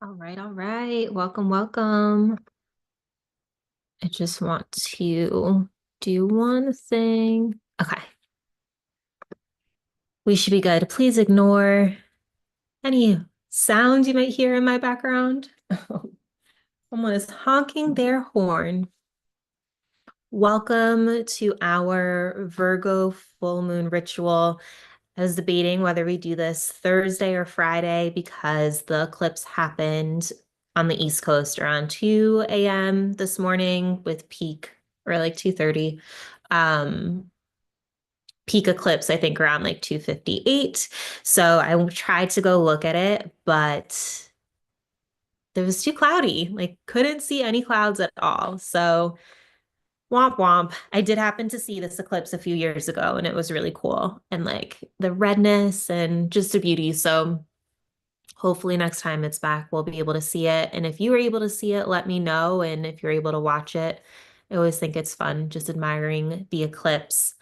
All right, all right. Welcome, welcome. I just want to do one thing. Okay, we should be good. Please ignore any sounds you might hear in my background. Someone is honking their horn. Welcome to our Virgo full moon ritual. I was debating whether we do this Thursday or Friday because the eclipse happened on the East Coast around 2 a.m. this morning with peak or like 2:30. Um, Peak eclipse, I think around like 2:58. So I tried to go look at it, but it was too cloudy. Like couldn't see any clouds at all. So womp womp. I did happen to see this eclipse a few years ago and it was really cool. And like the redness and just a beauty. So hopefully next time it's back, we'll be able to see it. And if you are able to see it, let me know. And if you're able to watch it, I always think it's fun just admiring the eclipse.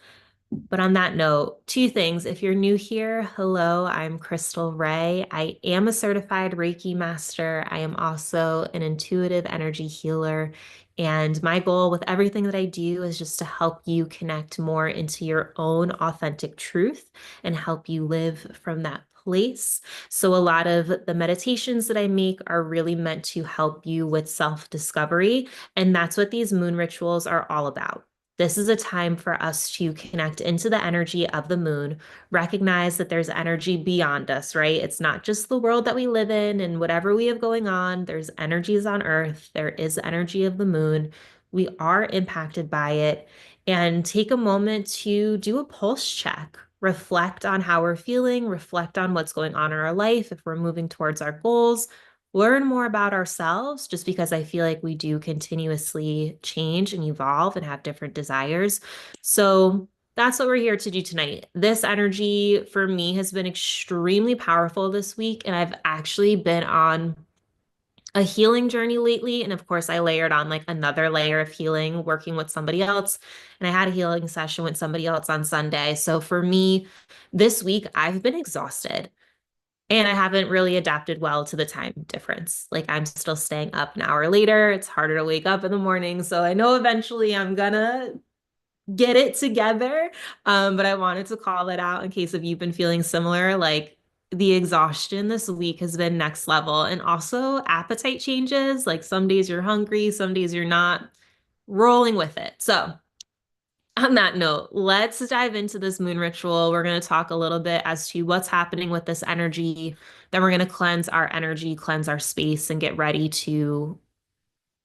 But on that note, two things. If you're new here, hello, I'm Crystal Ray. I am a certified Reiki master. I am also an intuitive energy healer. And my goal with everything that I do is just to help you connect more into your own authentic truth and help you live from that place. So, a lot of the meditations that I make are really meant to help you with self-discovery. And that's what these moon rituals are all about. This is a time for us to connect into the energy of the moon, recognize that there's energy beyond us, right? It's not just the world that we live in and whatever we have going on. There's energies on Earth. There is energy of the moon. We are impacted by it. And take a moment to do a pulse check. Reflect on how we're feeling, reflect on what's going on in our life, if we're moving towards our goals, learn more about ourselves, just because I feel like we do continuously change and evolve and have different desires. So that's what we're here to do tonight. This energy for me has been extremely powerful this week, and I've actually been on a healing journey lately. And of course, I layered on like another layer of healing, working with somebody else. And I had a healing session with somebody else on Sunday. So for me, this week, I've been exhausted. And I haven't really adapted well to the time difference. Like I'm still staying up an hour later. It's harder to wake up in the morning. So I know eventually I'm gonna get it together. But I wanted to call it out in case if you've been feeling similar, like the exhaustion this week has been next level. And also appetite changes. Like some days you're hungry, some days you're not, rolling with it. So on that note, let's dive into this moon ritual. We're going to talk a little bit as to what's happening with this energy. Then we're going to cleanse our energy, cleanse our space, and get ready to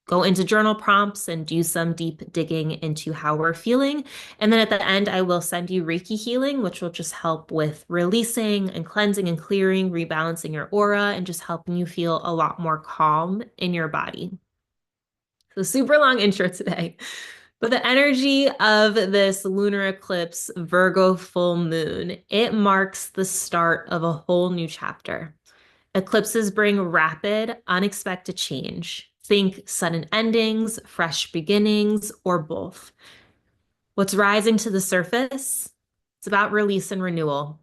go into journal prompts and do some deep digging into how we're feeling. And then at the end, I will send you Reiki healing, which will just help with releasing and cleansing and clearing, rebalancing your aura, and just helping you feel a lot more calm in your body. So, super long intro today. But the energy of this lunar eclipse, Virgo full moon, it marks the start of a whole new chapter. Eclipses bring rapid, unexpected change. Think sudden endings, fresh beginnings, or both. What's rising to the surface? It's about release and renewal.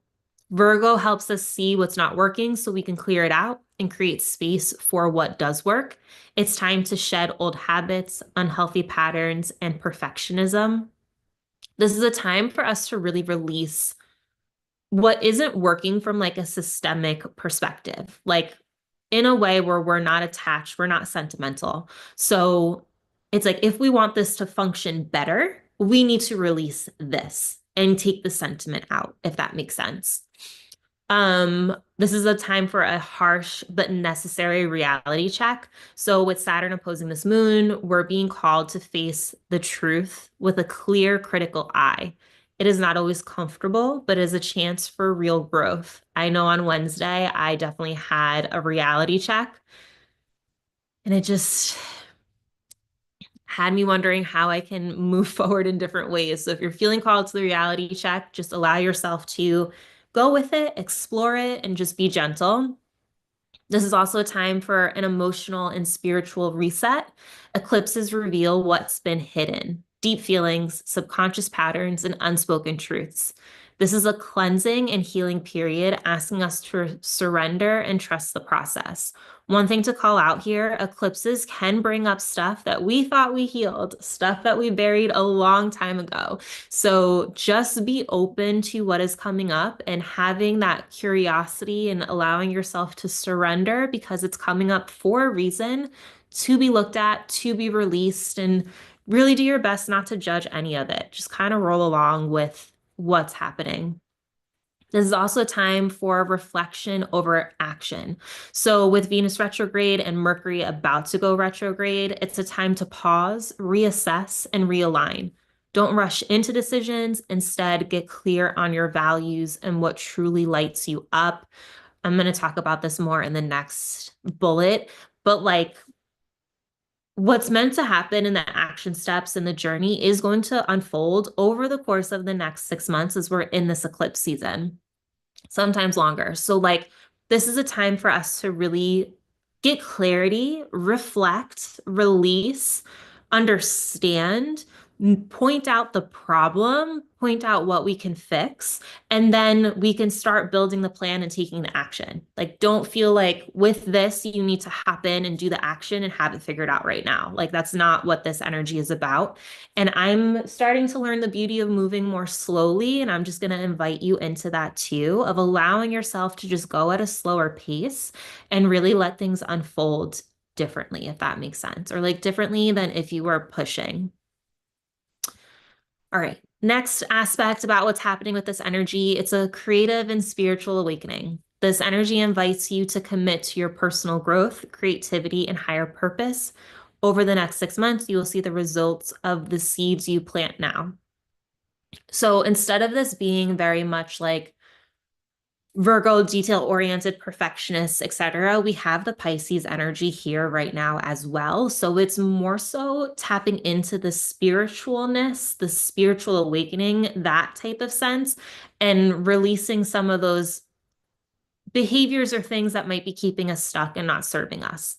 Virgo helps us see what's not working so we can clear it out and create space for what does work. It's time to shed old habits, unhealthy patterns, and perfectionism. This is a time for us to really release what isn't working from like a systemic perspective, like in a way where we're not attached, we're not sentimental. So it's like if we want this to function better, we need to release this and take the sentiment out, if that makes sense. This is a time for a harsh but necessary reality check. So with Saturn opposing this moon, we're being called to face the truth with a clear, critical eye. It is not always comfortable, but is a chance for real growth. I know on Wednesday, I definitely had a reality check, and it just had me wondering how I can move forward in different ways. So if you're feeling called to the reality check, just allow yourself to go with it, explore it, and just be gentle. This is also a time for an emotional and spiritual reset. Eclipses reveal what's been hidden, deep feelings, subconscious patterns, and unspoken truths. This is a cleansing and healing period, asking us to surrender and trust the process. One thing to call out here, eclipses can bring up stuff that we thought we healed, stuff that we buried a long time ago. So just be open to what is coming up and having that curiosity and allowing yourself to surrender because it's coming up for a reason, to be looked at, to be released, and really do your best not to judge any of it. Just kind of roll along with what's happening. This is also a time for reflection over action. So, with Venus retrograde and Mercury about to go retrograde, it's a time to pause, reassess, and realign. Don't rush into decisions. Instead, get clear on your values and what truly lights you up. I'm going to talk about this more in the next bullet, but like, what's meant to happen in the action steps in the journey is going to unfold over the course of the next 6 months as we're in this eclipse season, sometimes longer. So, like, this is a time for us to really get clarity, reflect, release, understand, point out the problem, point out what we can fix, and then we can start building the plan and taking the action. Like, don't feel like with this, you need to hop in and do the action and have it figured out right now. Like, that's not what this energy is about. And I'm starting to learn the beauty of moving more slowly. And I'm just going to invite you into that too, of allowing yourself to just go at a slower pace and really let things unfold differently, if that makes sense, or like differently than if you were pushing. All right. Next aspect about what's happening with this energy, it's a creative and spiritual awakening. This energy invites you to commit to your personal growth, creativity, and higher purpose. Over the next 6 months, you will see the results of the seeds you plant now. So instead of this being very much like Virgo, detail-oriented perfectionists, etc., we have the Pisces energy here right now as well. So it's more so tapping into the spiritualness, the spiritual awakening, that type of sense, and releasing some of those behaviors or things that might be keeping us stuck and not serving us.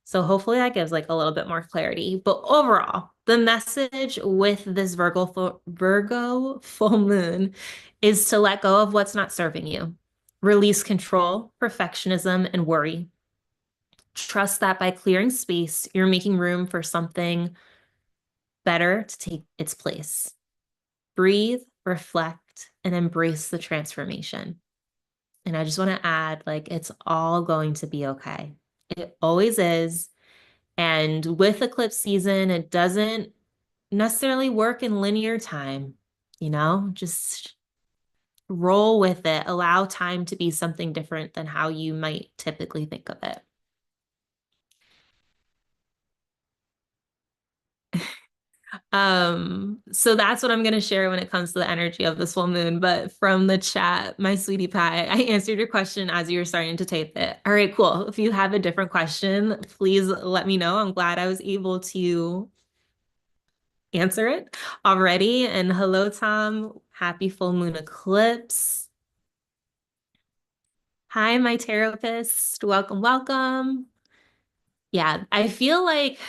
So hopefully that gives like a little bit more clarity. But overall, the message with this Virgo full moon is to let go of what's not serving you. Release control, perfectionism, and worry. Trust that by clearing space, you're making room for something better to take its place. Breathe, reflect, and embrace the transformation. And I just want to add, like, it's all going to be okay. It always is. And with eclipse season, it doesn't necessarily work in linear time, just roll with it. Allow time to be something different than how you might typically think of it. So that's what I'm going to share when it comes to the energy of this full moon. But from the chat, my sweetie pie, I answered your question as you were starting to type it. All right, cool. If you have a different question, please let me know. I'm glad I was able to answer it already. And hello, Tom. Happy full moon eclipse. Hi, my therapist. Welcome, welcome. Yeah, I feel like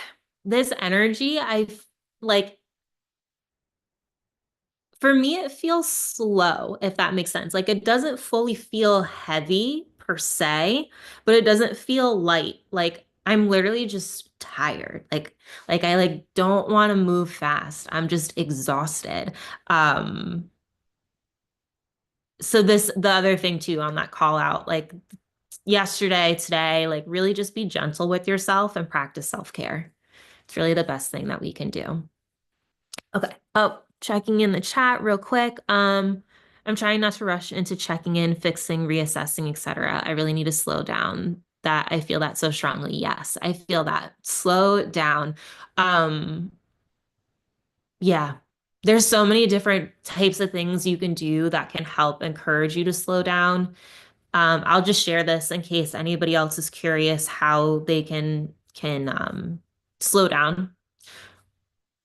this energy, like, for me, it feels slow, if that makes sense. Like, it doesn't fully feel heavy per se, but it doesn't feel light. Like, I'm literally just tired. Like I like don't want to move fast. I'm just exhausted. Um, so the other thing too on that call out, like yesterday, today, like really just be gentle with yourself and practice self-care. It's really the best thing that we can do. Okay. Oh, checking in the chat real quick. I'm trying not to rush into checking in, fixing, reassessing, etc. I really need to slow down. That I feel that so strongly. Yes, I feel that. Slow down. Um, yeah. There's so many different types of things you can do that can help encourage you to slow down. I'll just share this in case anybody else is curious how they can slow down.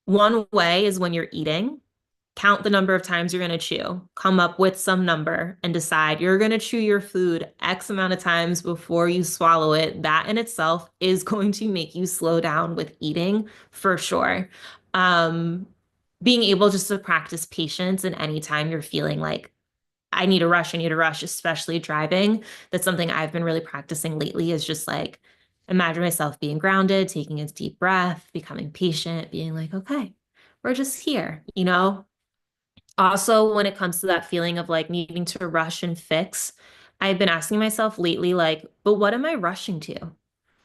One way is when you're eating, count the number of times you're going to chew, come up with some number and decide you're going to chew your food X amount of times before you swallow it. That in itself is going to make you slow down with eating for sure. Um, Being able just to practice patience and anytime you're feeling like I need a rush. I need a rush, especially driving. That's something I've been really practicing lately is just like imagine myself being grounded, taking a deep breath, becoming patient, being like, okay, we're just here, you know? Also, when it comes to that feeling of like needing to rush and fix, I've been asking myself lately, like, but what am I rushing to?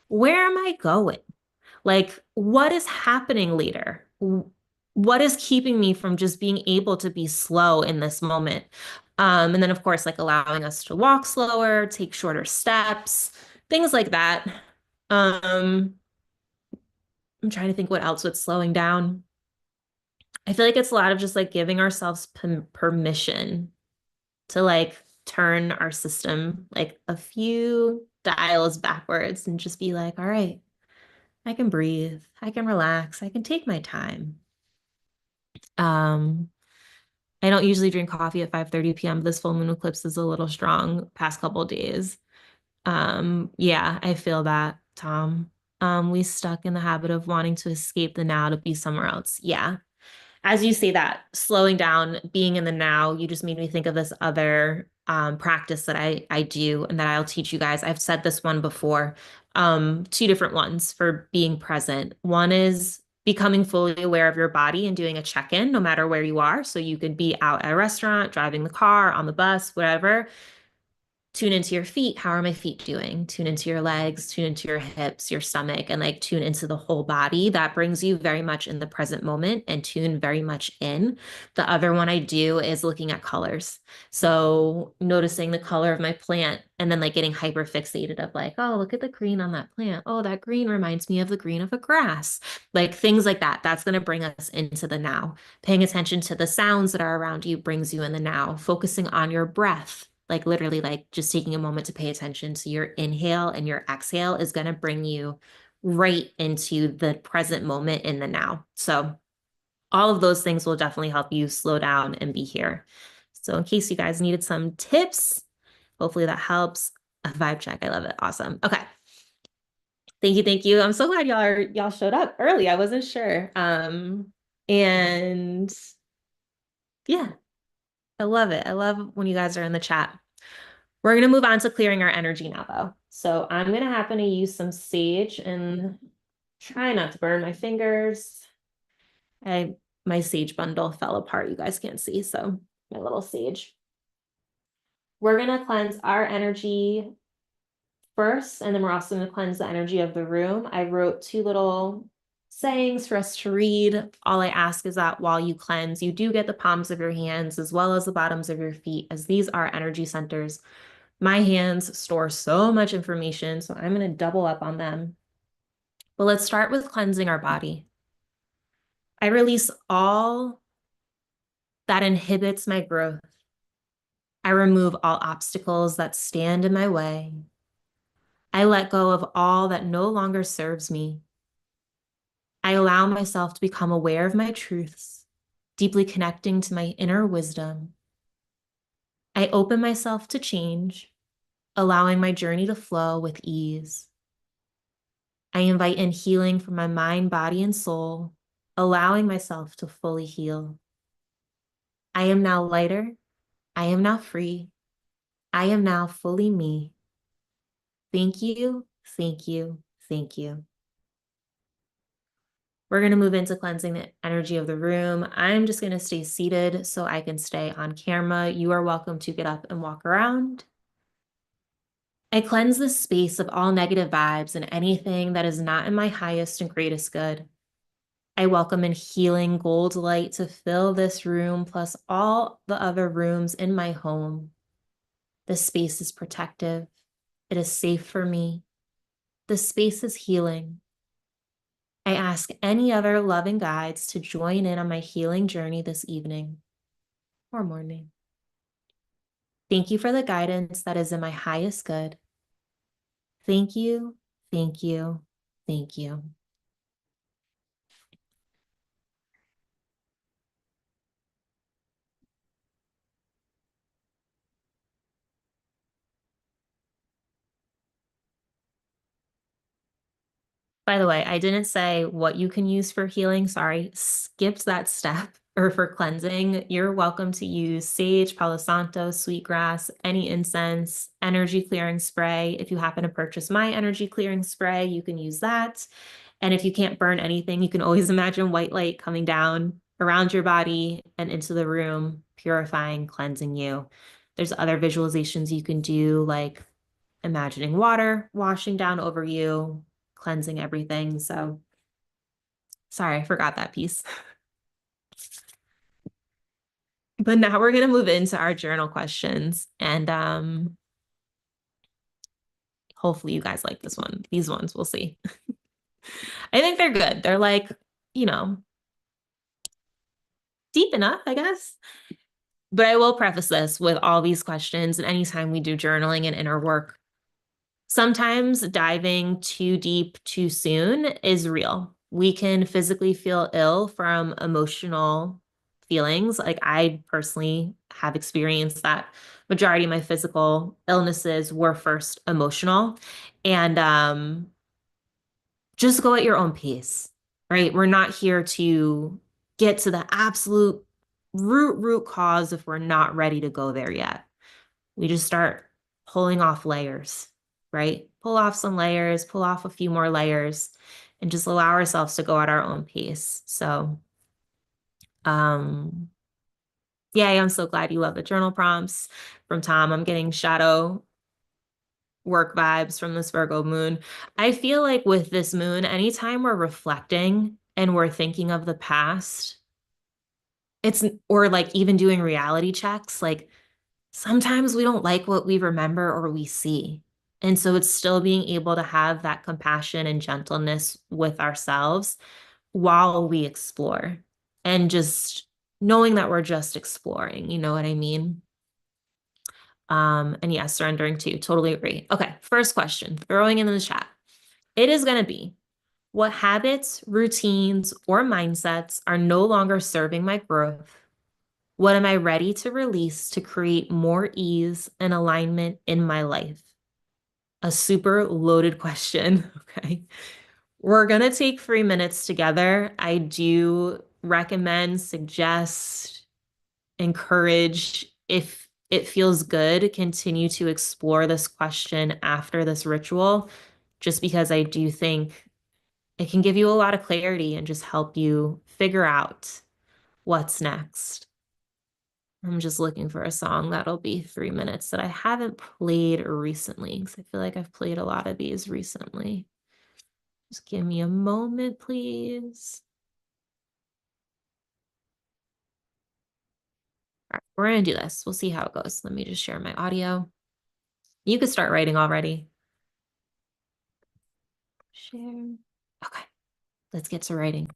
Where am I going? Like, what is happening later? What is keeping me from just being able to be slow in this moment? And then, of course, like allowing us to walk slower, take shorter steps, things like that. Um, I'm trying to think what else with slowing down. I feel like it's a lot of just like giving ourselves permission to like turn our system like a few dials backwards and just be like, all right, I can breathe, I can relax, I can take my time. Um, I don't usually drink coffee at 5:30 p.m. This full moon eclipse is a little strong past couple of days. Yeah, I feel that, Tom. We stuck in the habit of wanting to escape the now to be somewhere else. Yeah, as you say that, slowing down, being in the now, you just made me think of this other practice that I do and that I'll teach you guys. I've said this one before, two different ones for being present. One is becoming fully aware of your body and doing a check-in no matter where you are. So you could be out at a restaurant, driving the car, on the bus, whatever. Tune into your feet. How are my feet doing? Tune into your legs, tune into your hips, your stomach, and like tune into the whole body. That brings you very much in the present moment and tune very much in. The other one I do is looking at colors. So noticing the color of my plant and then like getting hyper fixated of like, oh, look at the green on that plant. Oh, that green reminds me of the green of a grass. Like things like that. That's going to bring us into the now. Paying attention to the sounds that are around you brings you in the now. Focusing on your breath, like literally like just taking a moment to pay attention to your inhale and your exhale is going to bring you right into the present moment in the now. So all of those things will definitely help you slow down and be here. So in case you guys needed some tips, hopefully that helps. A vibe check. I love it. Awesome. Okay. Thank you. Thank you. I'm so glad y'all showed up early. I wasn't sure. And yeah, I love it. I love when you guys are in the chat. We're going to move on to clearing our energy now, though. So I'm going to happen to use some sage and try not to burn my fingers. My sage bundle fell apart. You guys can't see, so my little sage. We're going to cleanse our energy first, and then we're also going to cleanse the energy of the room. I wrote two little sayings for us to read. All I ask is that while you cleanse, you do get the palms of your hands as well as the bottoms of your feet, as these are energy centers. My hands store so much information, so I'm going to double up on them. But let's start with cleansing our body. I release all that inhibits my growth. I remove all obstacles that stand in my way. I let go of all that no longer serves me. I allow myself to become aware of my truths, deeply connecting to my inner wisdom. I open myself to change, allowing my journey to flow with ease. I invite in healing for my mind, body, and soul, allowing myself to fully heal. I am now lighter. I am now free. I am now fully me. Thank you, thank you, thank you. We're going to move into cleansing the energy of the room. I'm just going to stay seated so I can stay on camera. You are welcome to get up and walk around. I cleanse this space of all negative vibes and anything that is not in my highest and greatest good. I welcome in healing gold light to fill this room plus all the other rooms in my home. This space is protective. It is safe for me. This space is healing. I ask any other loving guides to join in on my healing journey this evening or morning. Thank you for the guidance that is in my highest good. Thank you, thank you, thank you. By the way, I didn't say what you can use for healing. Sorry, skipped that step. or for cleansing, you're welcome to use sage, Palo Santo, sweetgrass, any incense, energy clearing spray. If you happen to purchase my energy clearing spray, you can use that. And if you can't burn anything, you can always imagine white light coming down around your body and into the room, purifying, cleansing you. There's other visualizations you can do, like imagining water washing down over you, cleansing everything. So sorry, I forgot that piece. But now we're going to move into our journal questions. And hopefully you guys like this one. These ones, we'll see. I think they're good. They're like, you know, deep enough, I guess. But I will preface this with all these questions. And anytime we do journaling and inner work, sometimes diving too deep too soon is real. We can physically feel ill from emotional feelings. Like I personally have experienced that majority of my physical illnesses were first emotional. And just go at your own pace, right? We're not here to get to the absolute root cause if we're not ready to go there yet. We just start pulling off layers, right? Pull off some layers, pull off a few more layers, and just allow ourselves to go at our own pace. So, yeah, I'm so glad you love the journal prompts from Tom. I'm getting shadow work vibes from this Virgo moon. I feel like with this moon, anytime we're reflecting and we're thinking of the past, or like even doing reality checks, like sometimes we don't like what we remember or we see. And so it's still being able to have that compassion and gentleness with ourselves while we explore and just knowing that we're just exploring, you know what I mean? And yes, surrendering too. Totally agree. Okay, first question, throwing in the chat. It is going to be, what habits, routines, or mindsets are no longer serving my growth? What am I ready to release to create more ease and alignment in my life? A super loaded question. Okay. We're going to take 3 minutes together. I do recommend, suggest, encourage, if it feels good, continue to explore this question after this ritual, just because I do think it can give you a lot of clarity and just help you figure out what's next. I'm just looking for a song that'll be 3 minutes that I haven't played recently, because I feel like I've played a lot of these recently. Just give me a moment, please. All right, we're going to do this. We'll see how it goes. Let me just share my audio. You could start writing already. Share. Okay, let's get to writing.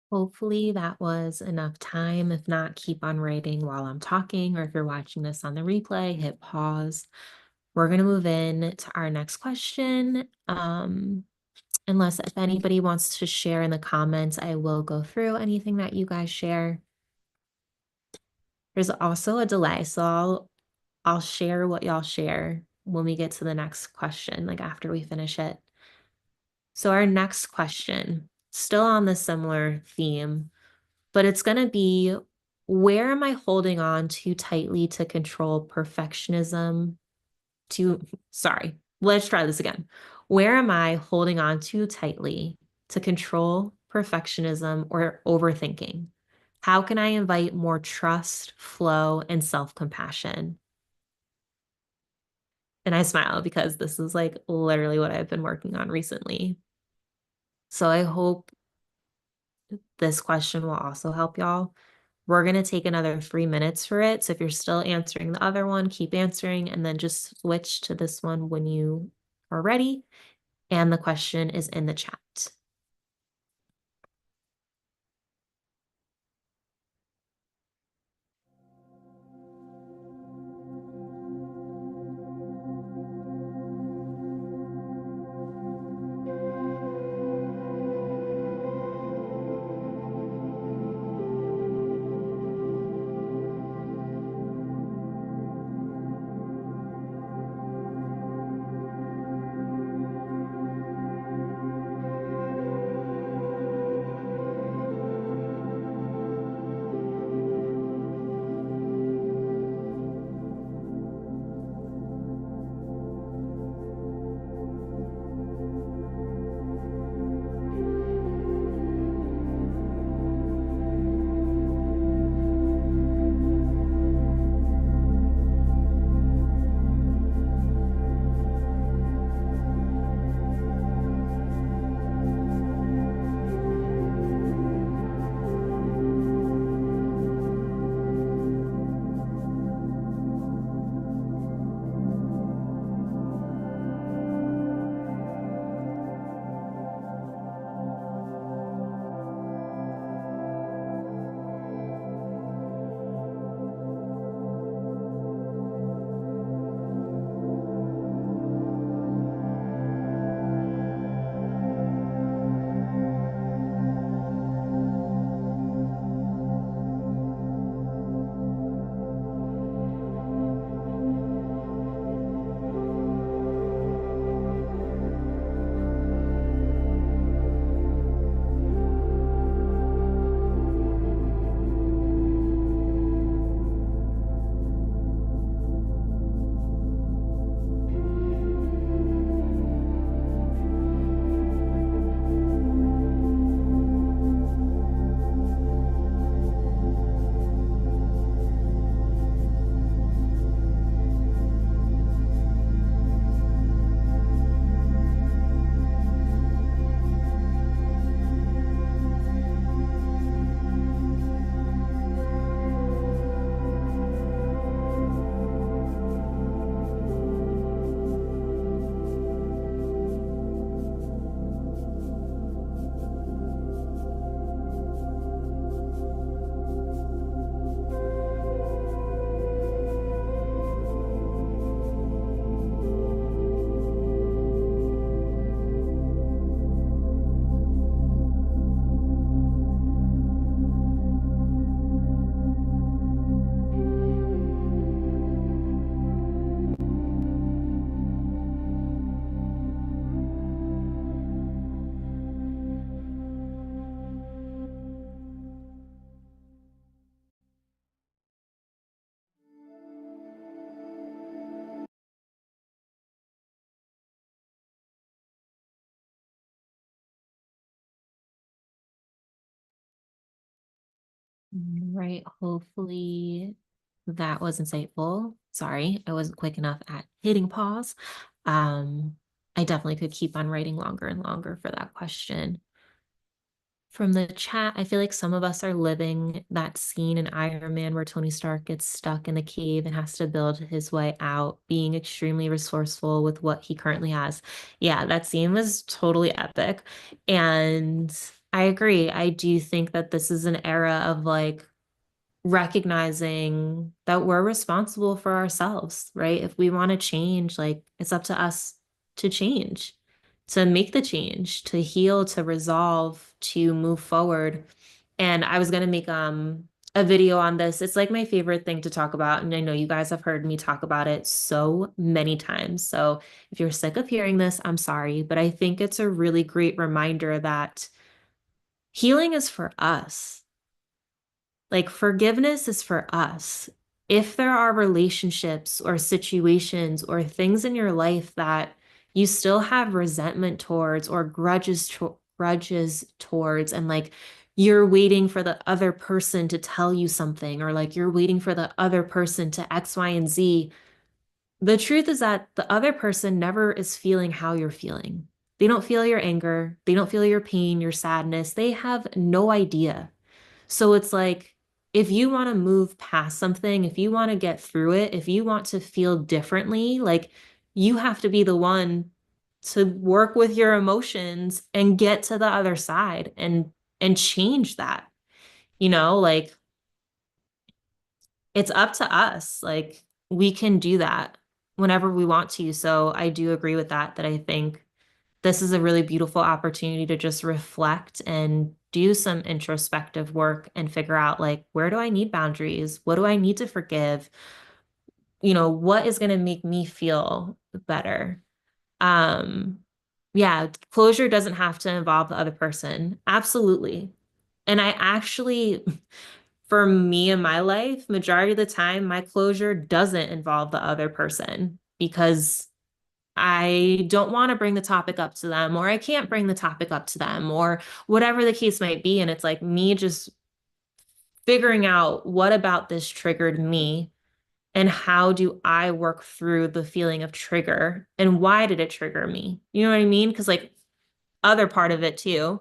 Hopefully that was enough time. If not, keep on writing while I'm talking, or if you're watching this on the replay, hit pause. We're going to move in to our next question. Unless if anybody wants to share in the comments, I will go through anything that you guys share. There's also a delay, so I'll share what y'all share when we get to the next question, like after we finish it. So our next question, still on the similar theme, but it's going to be, where am I holding on too tightly to control perfectionism? Sorry, let's try this again. Where am I holding on too tightly to control perfectionism or overthinking? How can I invite more trust, flow, and self-compassion? And I smile because this is like literally what I've been working on recently. So I hope this question will also help y'all. We're going to take another 3 minutes for it. So if you're still answering the other one, keep answering and then just switch to this one when you are ready. And the question is in the chat. Right. Hopefully that was insightful. Sorry, I wasn't quick enough at hitting pause. I definitely could keep on writing longer and longer for that question. From the chat, I feel like some of us are living that scene in Iron Man where Tony Stark gets stuck in the cave and has to build his way out, being extremely resourceful with what he currently has. Yeah, that scene was totally epic. And I agree. I do think that this is an era of like recognizing that we're responsible for ourselves, right? If we want to change, like it's up to us to change, to make the change, to heal, to resolve, to move forward. And I was gonna make a video on this. It's like my favorite thing to talk about, and I know you guys have heard me talk about it so many times. So if you're sick of hearing this, I'm sorry, but I think it's a really great reminder that healing is for us. Like forgiveness is for us. If there are relationships or situations or things in your life that you still have resentment towards or grudges towards, and like you're waiting for the other person to tell you something, or like you're waiting for the other person to X, Y, and Z, the truth is that the other person never is feeling how you're feeling. They don't feel your anger. They don't feel your pain, your sadness. They have no idea. So it's like, if you want to move past something, if you want to get through it, if you want to feel differently, like you have to be the one to work with your emotions and get to the other side and change that. Like it's up to us. Like we can do that whenever we want to. So I do agree with that I think this is a really beautiful opportunity to just reflect and do some introspective work and figure out like, where do I need boundaries? What do I need to forgive? What is going to make me feel better? Um, yeah, closure doesn't have to involve the other person. Absolutely. And I actually, for me in my life, majority of the time, my closure doesn't involve the other person because I don't want to bring the topic up to them, or I can't bring the topic up to them, or whatever the case might be. And it's like me just figuring out what about this triggered me and how do I work through the feeling of trigger and why did it trigger me? You know what I mean? Because, like, other part of it too,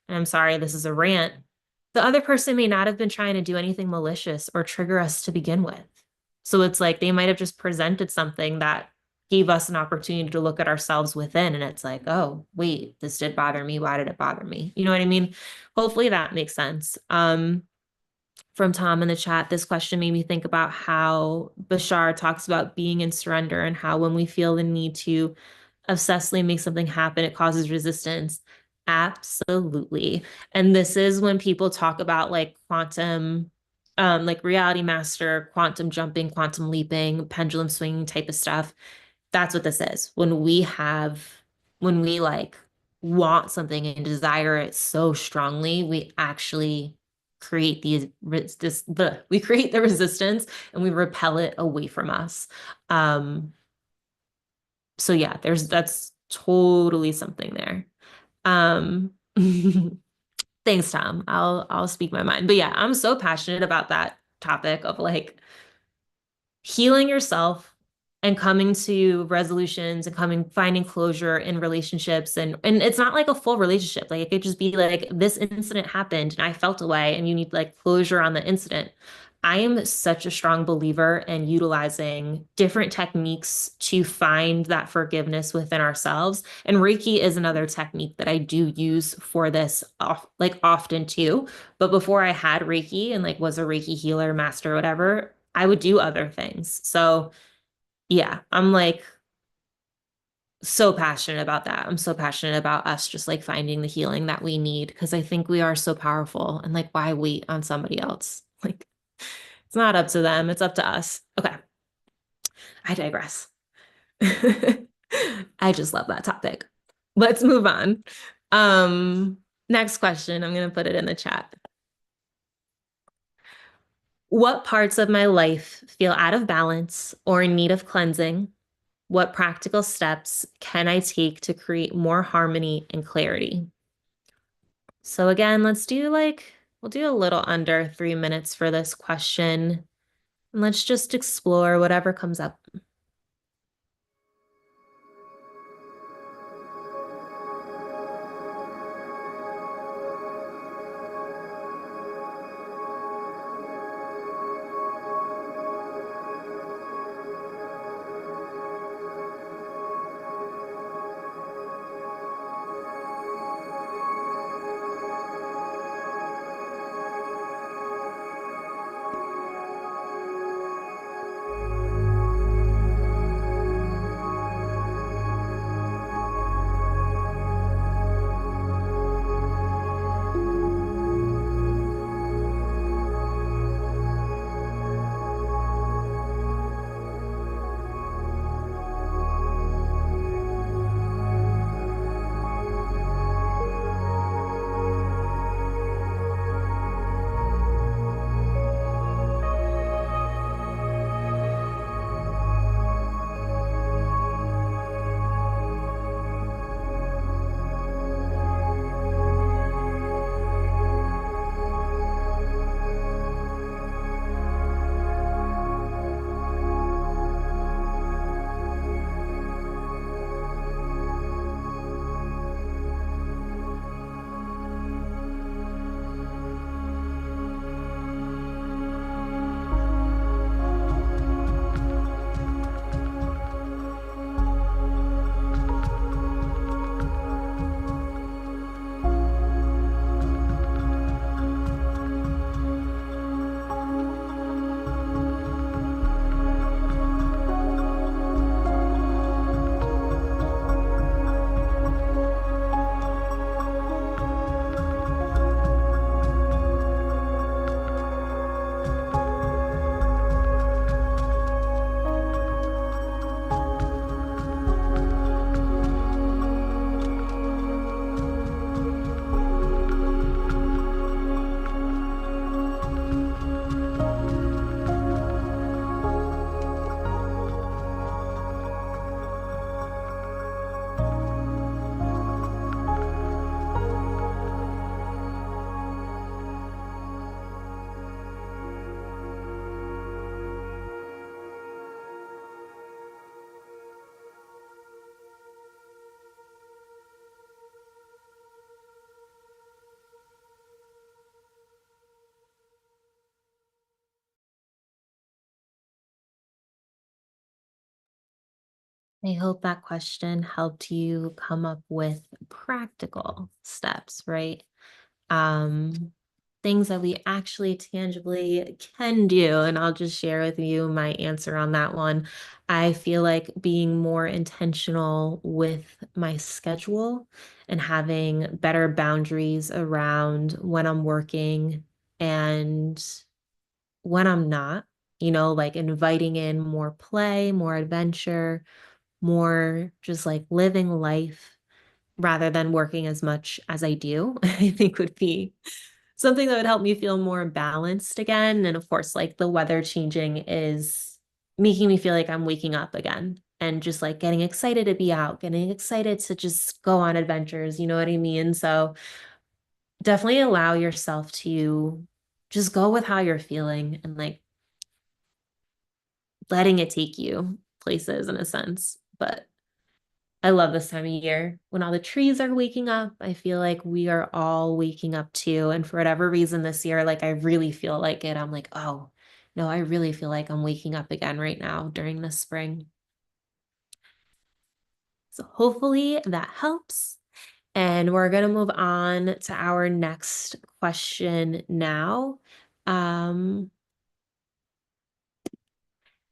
and I'm sorry, this is a rant, the other person may not have been trying to do anything malicious or trigger us to begin with. So it's like they might have just presented something that gave us an opportunity to look at ourselves within. And it's like, oh, wait, this did bother me. Why did it bother me? You know what I mean? Hopefully that makes sense. From Tom in the chat, this question made me think about how Bashar talks about being in surrender and how when we feel the need to obsessively make something happen, it causes resistance. Absolutely. And this is when people talk about like quantum, like reality master, quantum jumping, quantum leaping, pendulum swinging type of stuff. That's what this is. When we like want something and desire it so strongly, we actually create we create the resistance and we repel it away from us. Um, so yeah, that's totally something there. Um, thanks, Tom. I'll speak my mind. But yeah, I'm so passionate about that topic of like healing yourself and coming to resolutions and finding closure in relationships, and it's not like a full relationship. Like it could just be like this incident happened and I felt a way and you need like closure on the incident. I am such a strong believer in utilizing different techniques to find that forgiveness within ourselves. And Reiki is another technique that I do use for this like often too. But before I had Reiki and like was a Reiki healer, master, whatever, I would do other things. So yeah, I'm like so passionate about that. I'm so passionate about us just like finding the healing that we need because I think we are so powerful and like why wait on somebody else? Like it's not up to them, it's up to us. Okay, I digress. I just love that topic. Let's move on. Next question, I'm going to put it in the chat. What parts of my life feel out of balance or in need of cleansing? What practical steps can I take to create more harmony and clarity? So again, we'll do a little under 3 minutes for this question. And let's just explore whatever comes up. I hope that question helped you come up with practical steps, right? Um, Things that we actually tangibly can do. And I'll just share with you my answer on that one. I feel like being more intentional with my schedule and having better boundaries around when I'm working and when I'm not, like inviting in more play, more adventure, more just like living life rather than working as much as I do, I think would be something that would help me feel more balanced again. And of course, like the weather changing is making me feel like I'm waking up again and just like getting excited to be out, getting excited to just go on adventures. You know what I mean? So definitely allow yourself to just go with how you're feeling and like letting it take you places in a sense. But I love this time of year when all the trees are waking up. I feel like we are all waking up too. And for whatever reason this year, like I really feel like it. I'm like, oh, no, I really feel like I'm waking up again right now during the spring. So hopefully that helps. And we're going to move on to our next question now. Um,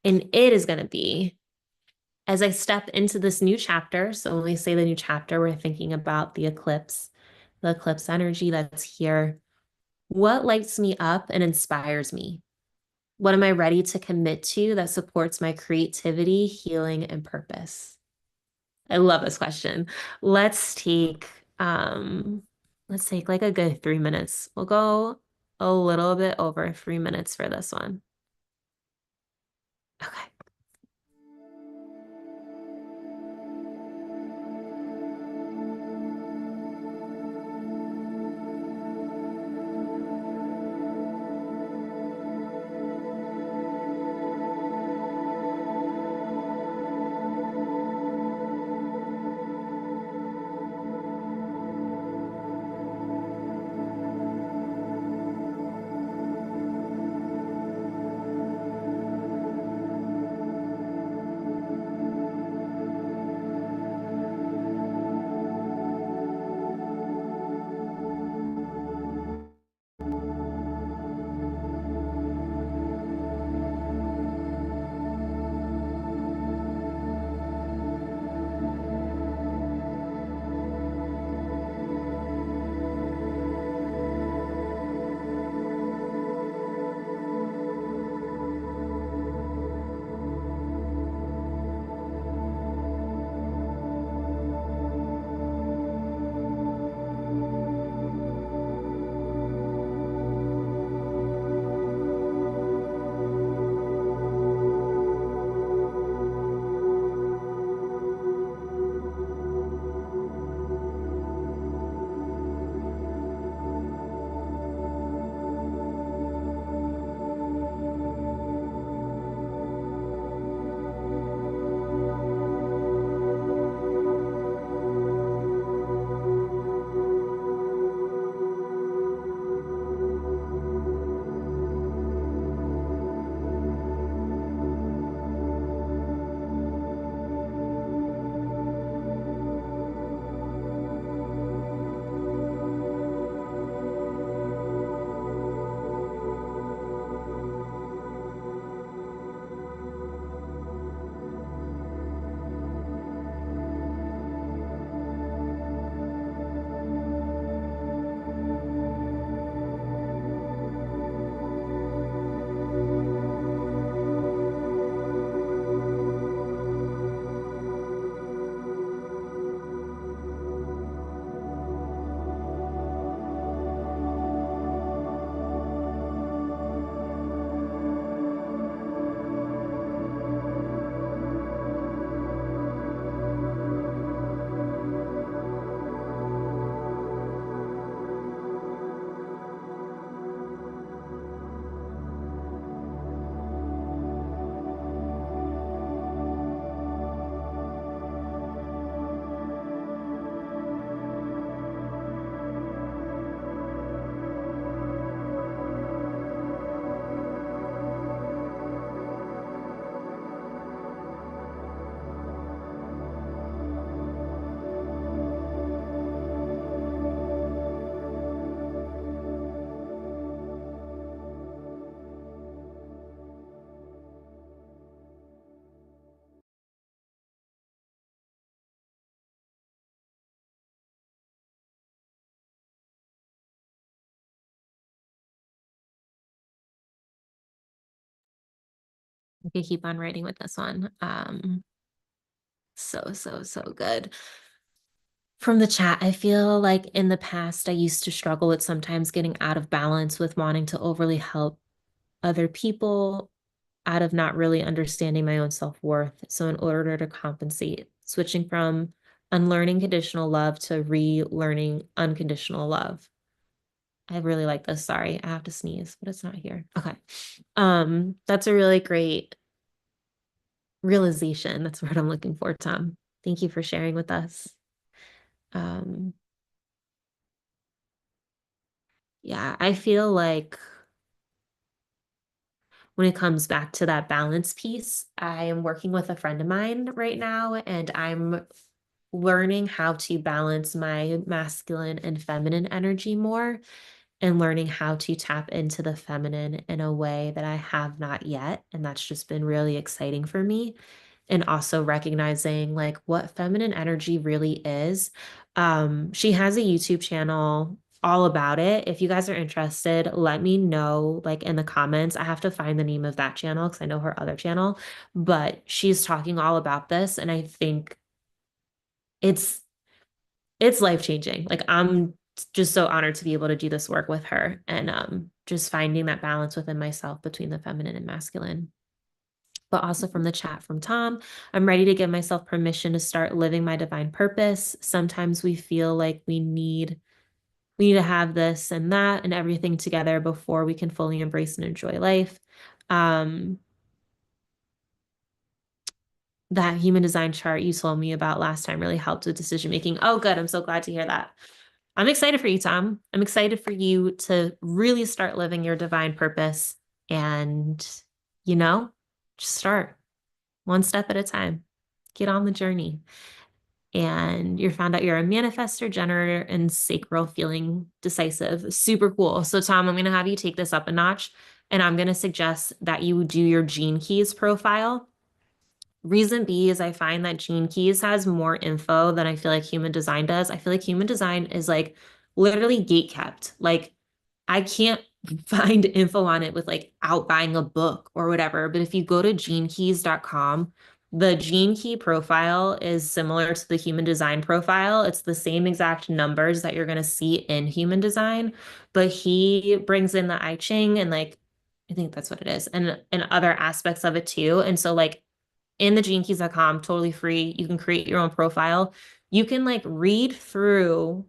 and it is going to be as I step into this new chapter. So when we say the new chapter, we're thinking about the eclipse energy that's here. What lights me up and inspires me? What am I ready to commit to that supports my creativity, healing, and purpose? I love this question. Let's take um let's take like a good 3 minutes. We'll go a little bit over 3 minutes for this one. Okay. I could keep on writing with this one. So good. From the chat, I feel like in the past, I used to struggle with sometimes getting out of balance with wanting to overly help other people out of not really understanding my own self-worth. So in order to compensate, switching from unlearning conditional love to relearning unconditional love. I really like this. Sorry, I have to sneeze, but it's not here. Okay. That's a really great realization. That's what I'm looking for, Tom. Thank you for sharing with us. Um, yeah, I feel like when it comes back to that balance piece, I am working with a friend of mine right now, and I'm learning how to balance my masculine and feminine energy more and learning how to tap into the feminine in a way that I have not yet. And that's just been really exciting for me. And also recognizing like what feminine energy really is. She has a YouTube channel all about it. If you guys are interested, let me know like in the comments. I have to find the name of that channel because I know her other channel, but she's talking all about this. And I think it's it's life-changing. Like I'm just so honored to be able to do this work with her and just finding that balance within myself between the feminine and masculine. But also from the chat from Tom, I'm ready to give myself permission to start living my divine purpose. Sometimes we feel like we need to have this and that and everything together before we can fully embrace and enjoy life. Um, that human design chart you told me about last time really helped with decision making. Oh, good. I'm so glad to hear that. I'm excited for you, Tom. I'm excited for you to really start living your divine purpose and, you know, just start one step at a time. Get on the journey. And you found out you're a manifestor, generator, and sacral feeling decisive. Super cool. So, Tom, I'm going to have you take this up a notch, and I'm going to suggest that you do your Gene Keys profile. Reason B is I find that Gene Keys has more info than I feel like human design does. I feel like human design is like literally gate kept. Like I can't find info on it without buying a book or whatever. But if you go to genekeys.com, the Gene Key profile is similar to the human design profile. It's the same exact numbers that you're going to see in human design, but he brings in the I Ching and like I think that's what it is and other aspects of it too. And so like in the genekeys.com, totally free. You can create your own profile. You can like read through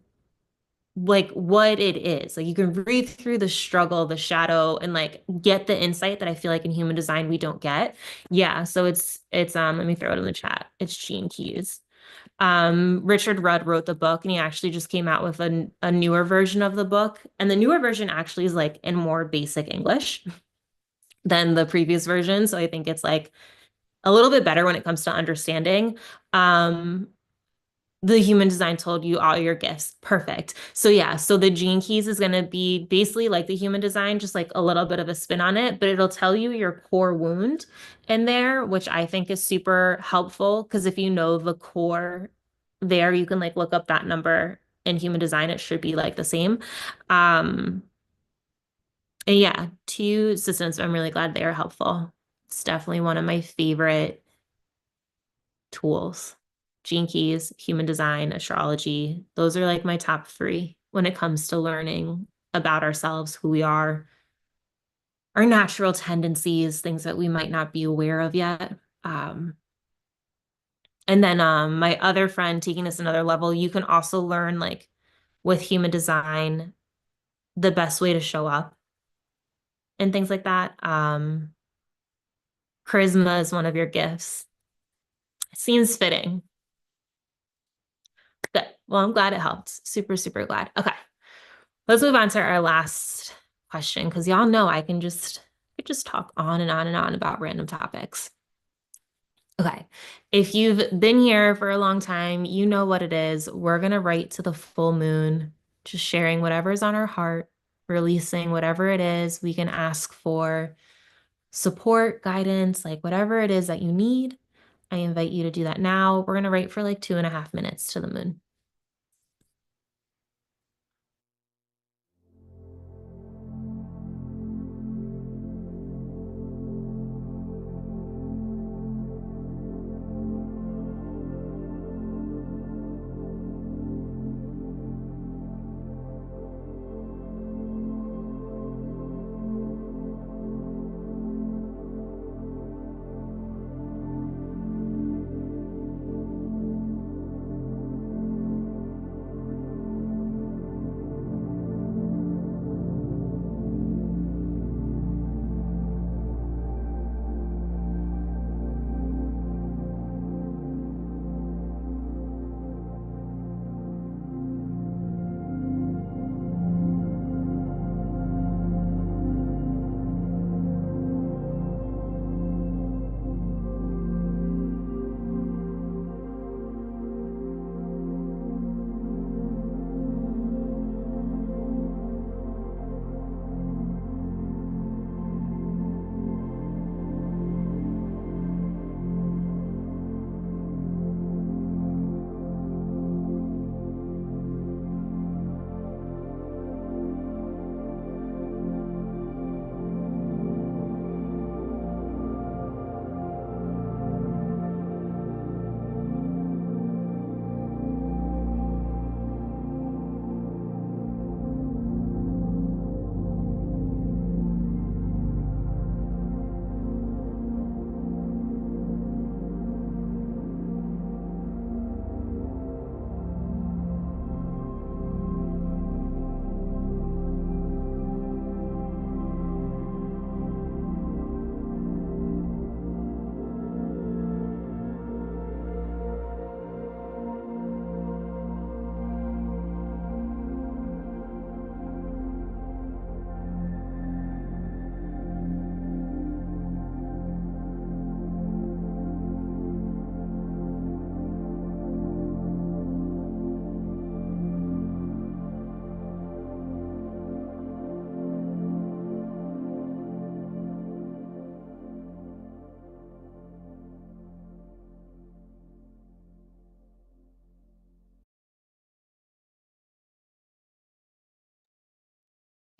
like what it is. Like you can read through the struggle, the shadow, and like get the insight that I feel like in human design we don't get. Yeah, so it's let me throw it in the chat. It's Gene Keys. Richard Rudd wrote the book and he actually just came out with a newer version of the book. And the newer version actually is like in more basic English than the previous version. So I think it's like a little bit better when it comes to understanding. The human design told you all your gifts. Perfect. So yeah, so the Gene Keys is going to be basically like the human design, just like a little bit of a spin on it, but it'll tell you your core wound in there, which I think is super helpful because if you know the core there, you can like look up that number in human design. It should be like the same. Um, and yeah, two systems. I'm really glad they are helpful. It's definitely one of my favorite tools. Gene Keys, human design, astrology. Those are like my top three when it comes to learning about ourselves, who we are, our natural tendencies, things that we might not be aware of yet. And then my other friend taking this another level, you can also learn like with human design, the best way to show up and things like that. Charisma is one of your gifts. It seems fitting. Good. Well, I'm glad it helped. Super, super glad. Okay. Let's move on to our last question because y'all know I could just talk on and on and on about random topics. Okay. If you've been here for a long time, you know what it is. We're going to write to the full moon, just sharing whatever's on our heart, releasing whatever it is. We can ask for support, guidance, like whatever it is that you need. I invite you to do that now. We're going to write for like 2.5 minutes to the moon.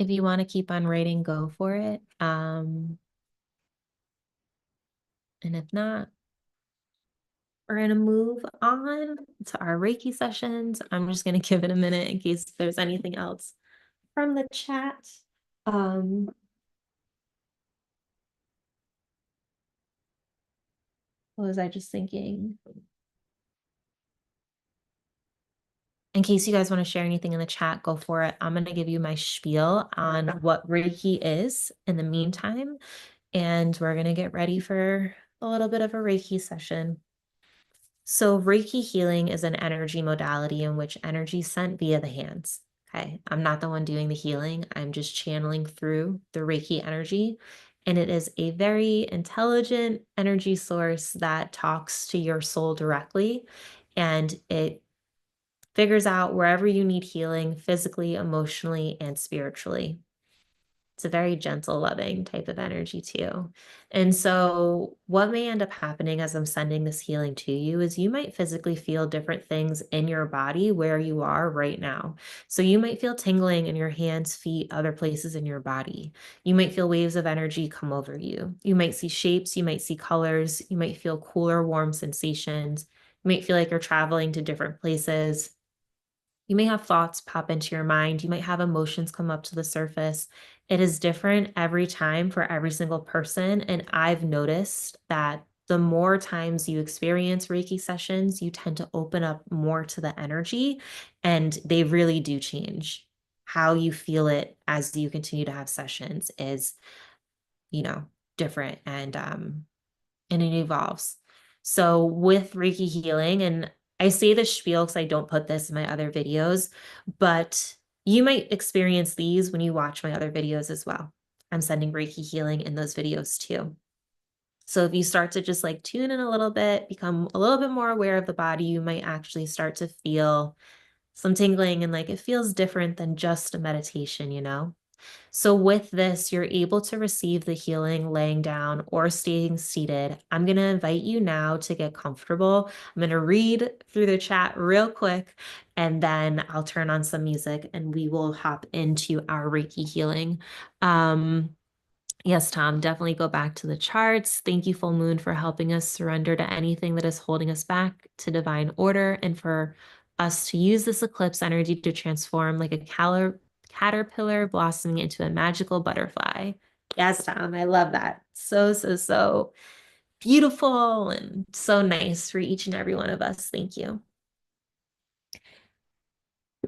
If you want to keep on writing, go for it. And if not, we're going to move on to our Reiki sessions. I'm just going to give it a minute in case there's anything else from the chat. What was I just thinking? In case you guys want to share anything in the chat, go for it. I'm going to give you my spiel on what Reiki is in the meantime, and we're going to get ready for a little bit of a Reiki session. So Reiki healing is an energy modality in which energy is sent via the hands. Okay, I'm not the one doing the healing. I'm just channeling through the Reiki energy. And it is a very intelligent energy source that talks to your soul directly. And it figures out wherever you need healing physically, emotionally, and spiritually. It's a very gentle, loving type of energy too. And so what may end up happening as I'm sending this healing to you is you might physically feel different things in your body where you are right now. So you might feel tingling in your hands, feet, other places in your body. You might feel waves of energy come over you. You might see shapes, you might see colors, you might feel cooler, warm sensations. You might feel like you're traveling to different places. You may have thoughts pop into your mind. You might have emotions come up to the surface. It is different every time for every single person. And I've noticed that the more times you experience Reiki sessions, you tend to open up more to the energy, and they really do change. How you feel it as you continue to have sessions is, different, and it evolves. So with Reiki healing, and I say this spiel because I don't put this in my other videos, but you might experience these when you watch my other videos as well. I'm sending Reiki healing in those videos too. So if you start to just like tune in a little bit, become a little bit more aware of the body, you might actually start to feel some tingling, and like it feels different than just a meditation. So with this, you're able to receive the healing laying down or staying seated. I'm going to invite you now to get comfortable. I'm going to read through the chat real quick, and then I'll turn on some music and we will hop into our Reiki healing. Yes, Tom, definitely go back to the charts. Thank you, Full Moon, for helping us surrender to anything that is holding us back to divine order, and for us to use this eclipse energy to transform like a caterpillar blossoming into a magical butterfly. Yes, Tom, I love that. So, so, so beautiful and so nice for each and every one of us. Thank you.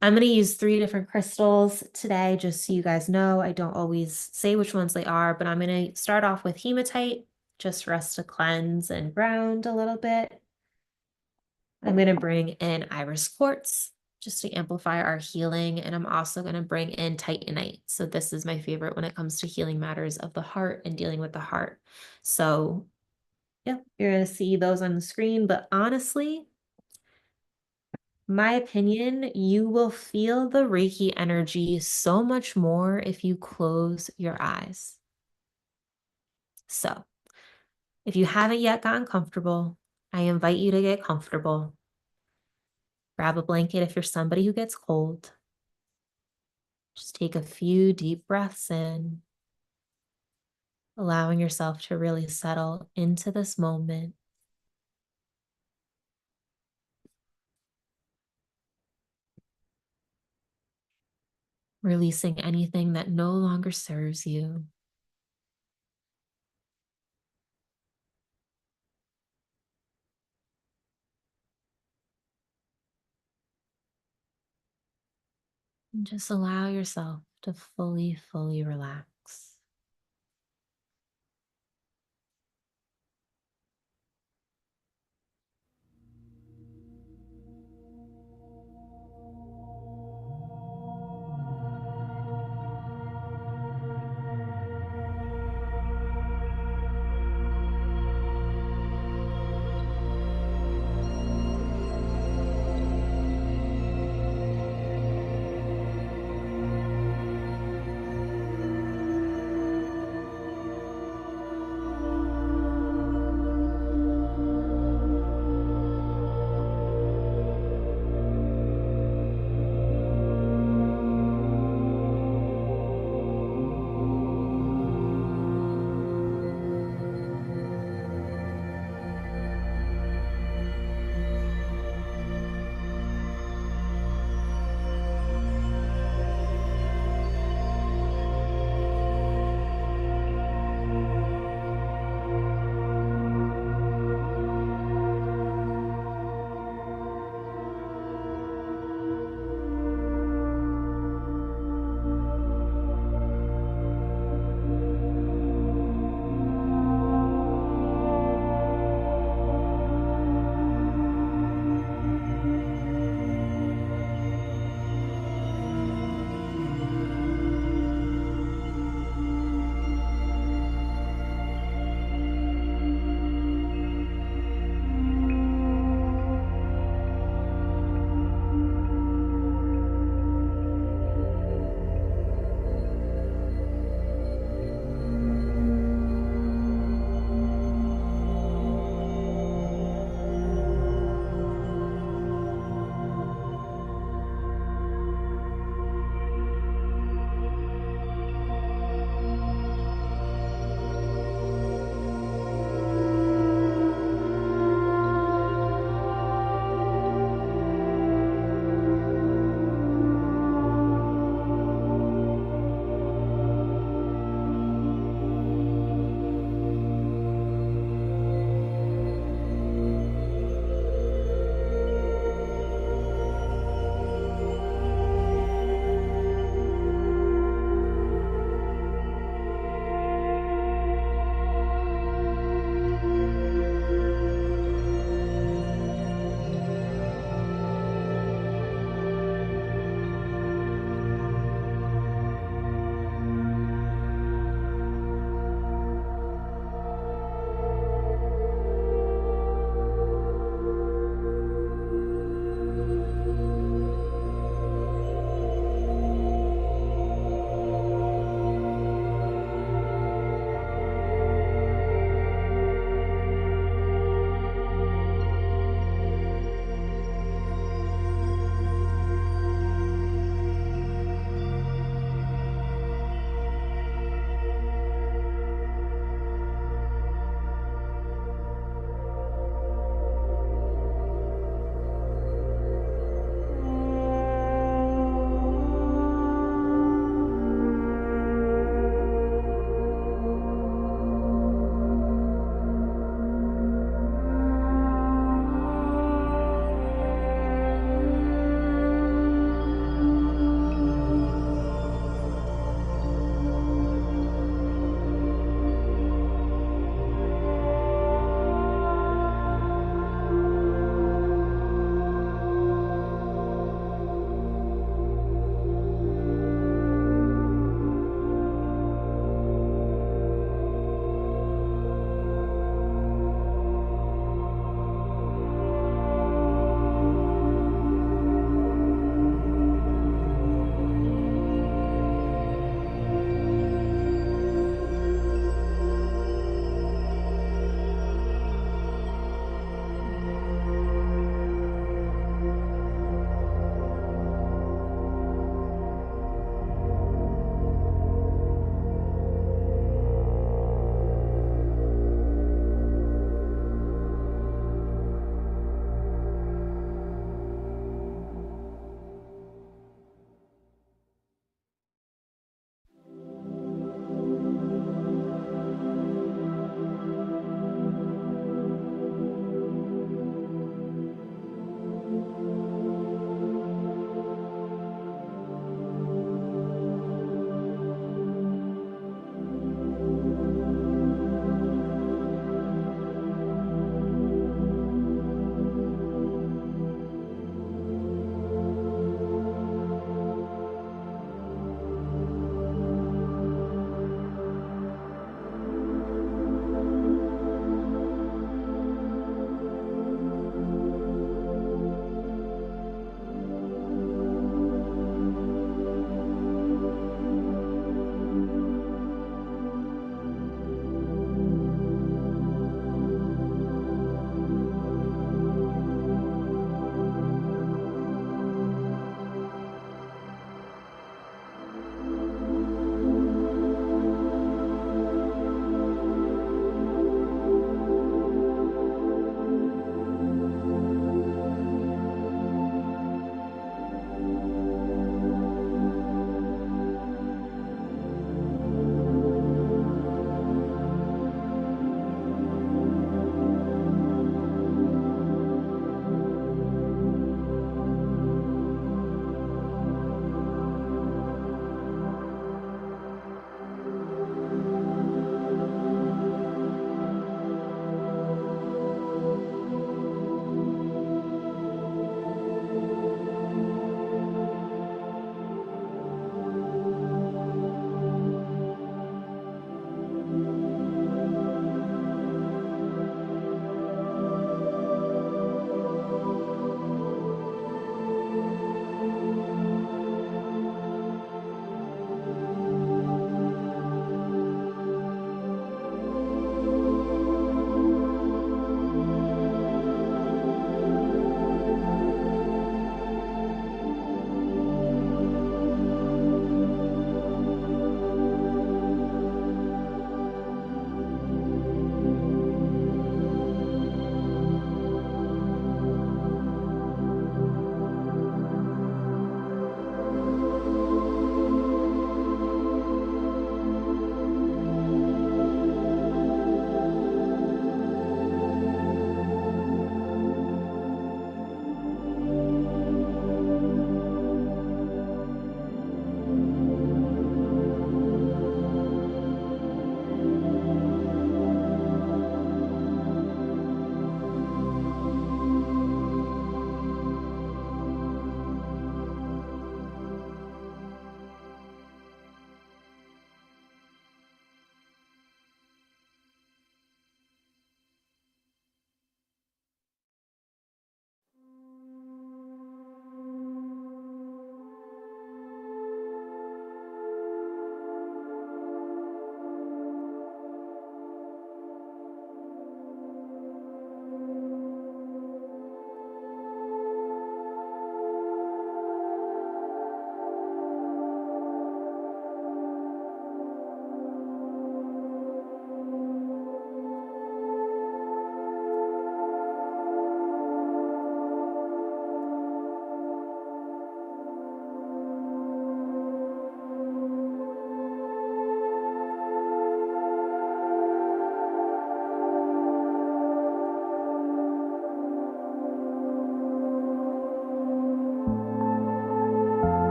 I'm going to use 3 different crystals today, just so you guys know. I don't always say which ones they are, but I'm going to start off with hematite, just for us to cleanse and ground a little bit. I'm going to bring in iris quartz, just to amplify our healing. And I'm also going to bring in titanite. So this is my favorite when it comes to healing matters of the heart and dealing with the heart. So yeah, you're going to see those on the screen, but honestly, my opinion, you will feel the Reiki energy so much more if you close your eyes. So if you haven't yet gotten comfortable, I invite you to get comfortable. Grab a blanket if you're somebody who gets cold. Just take a few deep breaths in, allowing yourself to really settle into this moment. Releasing anything that no longer serves you. And just allow yourself to fully, fully relax.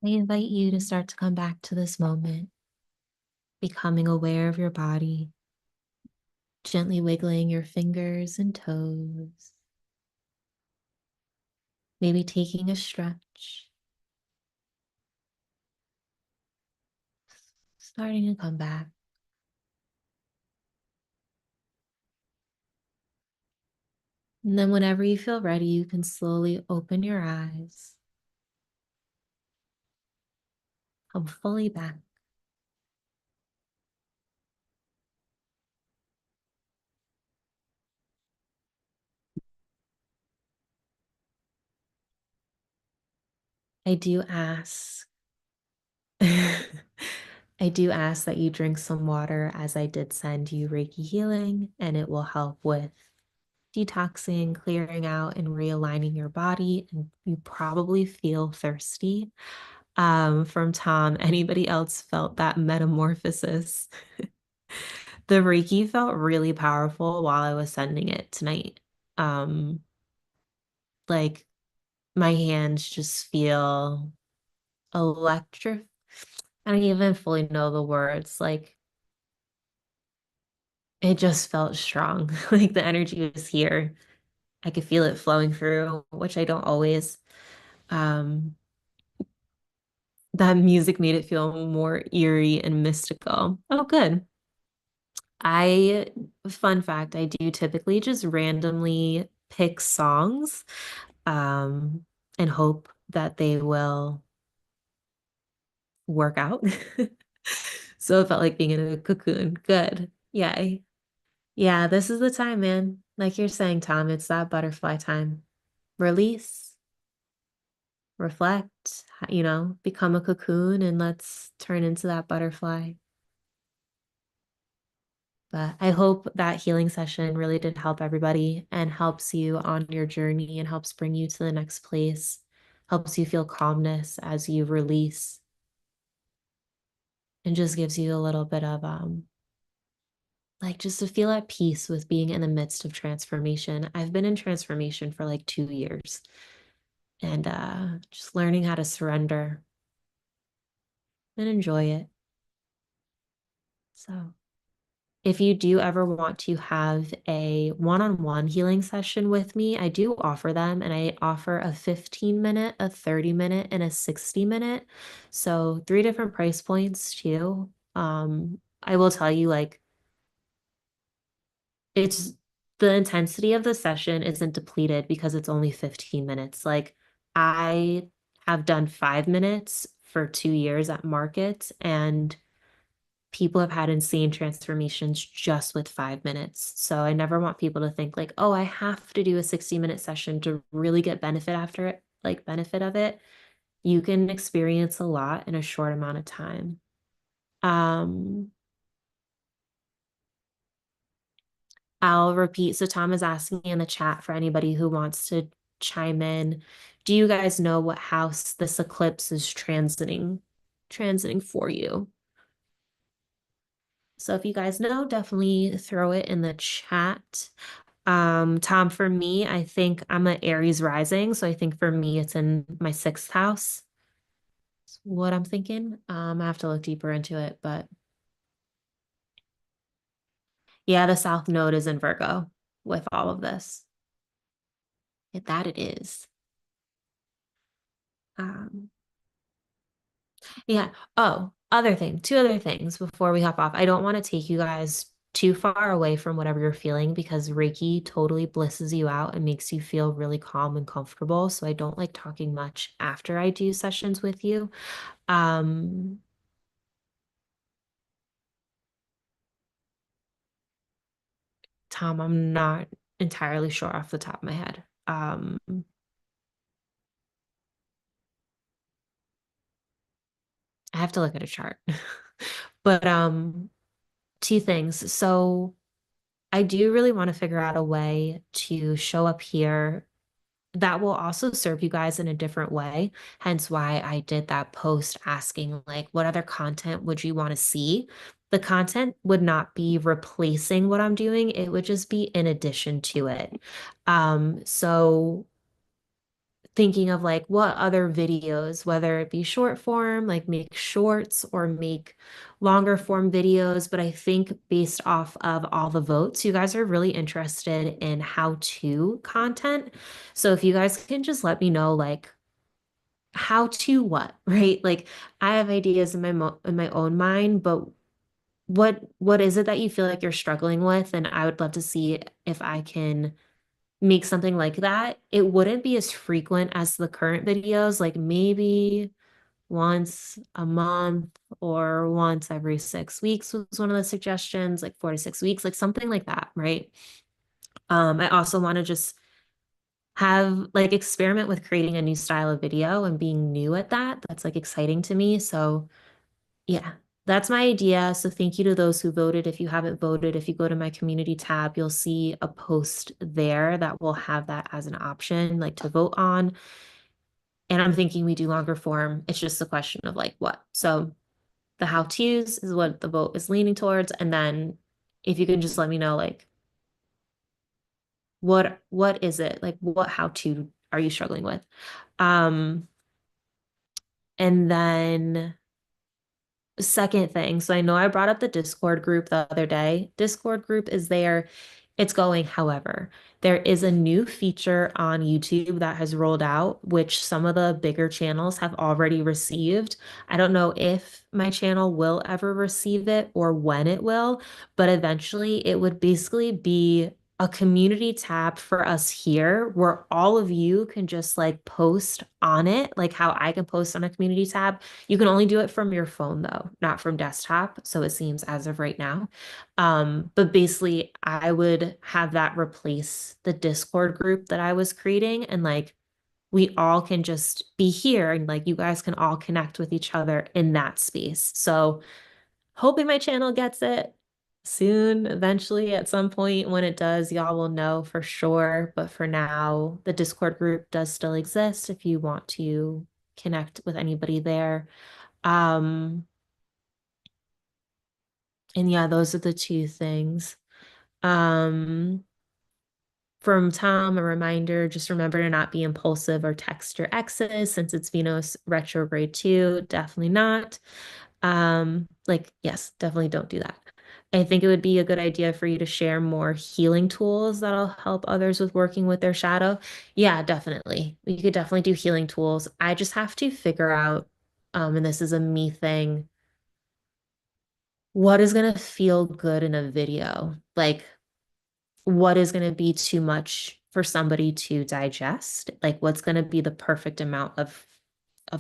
I invite you to start to come back to this moment, becoming aware of your body, gently wiggling your fingers and toes, maybe taking a stretch, starting to come back. And then, whenever you feel ready, you can slowly open your eyes, come fully back. I do ask, I do ask that you drink some water, as I did send you Reiki Healing, and it will help with detoxing, clearing out, and realigning your body. And you probably feel thirsty. From Tom, anybody else felt that metamorphosis? The Reiki felt really powerful while I was sending it tonight. Um, like my hands just feel electric. I don't even fully know the words. Like it just felt strong. Like the energy was here. I could feel it flowing through, which I don't always. Um, that music made it feel more eerie and mystical. Oh, good. I, fun fact, I do typically just randomly pick songs, um, and hope that they will work out. So it felt like being in a cocoon. Good. Yay. Yeah, this is the time, man. Like you're saying, Tom, it's that butterfly time. Release, reflect, become a cocoon and let's turn into that butterfly. But I hope that healing session really did help everybody and helps you on your journey and helps bring you to the next place, helps you feel calmness as you release, and just gives you a little bit of like just to feel at peace with being in the midst of transformation. I've been in transformation for like 2 years and just learning how to surrender and enjoy it. So if you do ever want to have a one-on-one healing session with me, I do offer them, and I offer a 15-minute, a 30-minute, and a 60-minute. So 3 different price points too. I will tell you, like, it's the intensity of the session isn't depleted because it's only 15 minutes. Like, I have done 5 minutes for 2 years at markets, and people have had insane transformations just with 5 minutes. So I never want people to think like, oh, I have to do a 60-minute session to really get benefit after it, like benefit of it. You can experience a lot in a short amount of time. Um, I'll repeat. So Tom is asking in the chat for anybody who wants to chime in. Do you guys know what house this eclipse is transiting for you? So if you guys know, definitely throw it in the chat. Tom, for me, I think I'm an Aries rising, so I think for me it's in my 6th house. That's what I'm thinking. I have to look deeper into it, but yeah, the South Node is in Virgo with all of this. That it is. Um, Yeah. Oh, two other things before we hop off. I don't want to take you guys too far away from whatever you're feeling because Reiki totally blisses you out and makes you feel really calm and comfortable. So I don't like talking much after I do sessions with you. Um, Tom, I'm not entirely sure off the top of my head. I have to look at a chart. But 2 things. So I do really want to figure out a way to show up here that will also serve you guys in a different way. Hence why I did that post asking, like, what other content would you want to see? The content would not be replacing what I'm doing, it would just be in addition to it. So thinking of like what other videos, whether it be short form, like make shorts or make longer form videos. But I think based off of all the votes, you guys are really interested in how to content. So if you guys can just let me know, like, how to what, right? Like I have ideas in my own mind, but what is it that you feel like you're struggling with? And I would love to see if I can make something like that. It wouldn't be as frequent as the current videos, like maybe once a month or once every 6 weeks was one of the suggestions, like 4 to 6 weeks, like something like that, right? I also want to just have like experiment with creating a new style of video and being new at that. That's like exciting to me. So yeah, that's my idea. So thank you to those who voted. If you haven't voted, if you go to my community tab, you'll see a post there that will have that as an option, like to vote on. And I'm thinking we do longer form. It's just a question of like what. So the how to's is what the vote is leaning towards. And then if you can just let me know like what is it? Like what how to are you struggling with? Um, and then second thing, so I know I brought up the Discord group the other day. Discord group is there. It's going. However, there is a new feature on YouTube that has rolled out, which some of the bigger channels have already received. I don't know if my channel will ever receive it or when it will, but eventually it would basically be a community tab for us here where all of you can just like post on it, like how I can post on a community tab. You can only do it from your phone though, not from desktop. So it seems as of right now. But basically, I would have that replace the Discord group that I was creating. And like, we all can just be here and like, you guys can all connect with each other in that space. So, hoping my channel gets it soon, eventually, at some point. When it does, y'all will know for sure. But for now, the Discord group does still exist if you want to connect with anybody there. Um, and yeah, those are the two things. Um, from Tom, a reminder, just remember to not be impulsive or text your exes since it's Venus retrograde too. Definitely not. Like, yes, definitely don't do that. I think it would be a good idea for you to share more healing tools that'll help others with working with their shadow. Yeah, definitely. You could definitely do healing tools. I just have to figure out, and this is a me thing, what is going to feel good in a video? Like, what is going to be too much for somebody to digest? Like, what's going to be the perfect amount of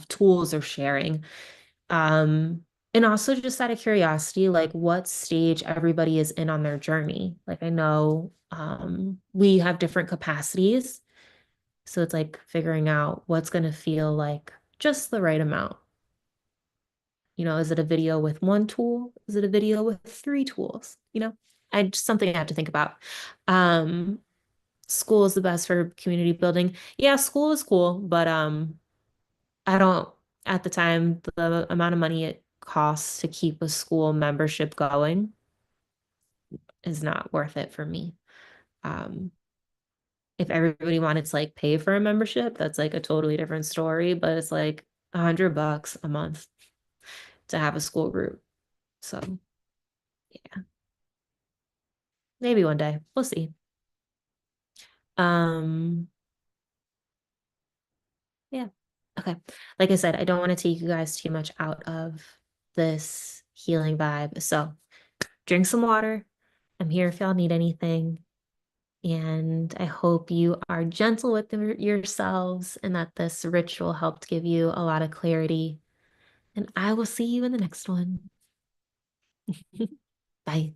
tools or sharing? Um, and also just out of curiosity, like what stage everybody is in on their journey. Like I know we have different capacities. So it's like figuring out what's going to feel like just the right amount. You know, is it a video with one tool? Is it a video with three tools? You know, I just something I have to think about. Um, School is the best for community building. Yeah, school is cool, but I don't, at the time, the amount of money it costs to keep a school membership going is not worth it for me. Um, if everybody wanted to like pay for a membership, that's like a totally different story, but it's like $100 a month to have a school group. So yeah, maybe one day. We'll see. Um, yeah. Okay. Like I said, I don't want to take you guys too much out of this healing vibe. So drink some water. I'm here if y'all need anything. And I hope you are gentle with yourselves and that this ritual helped give you a lot of clarity. And I will see you in the next one. Bye.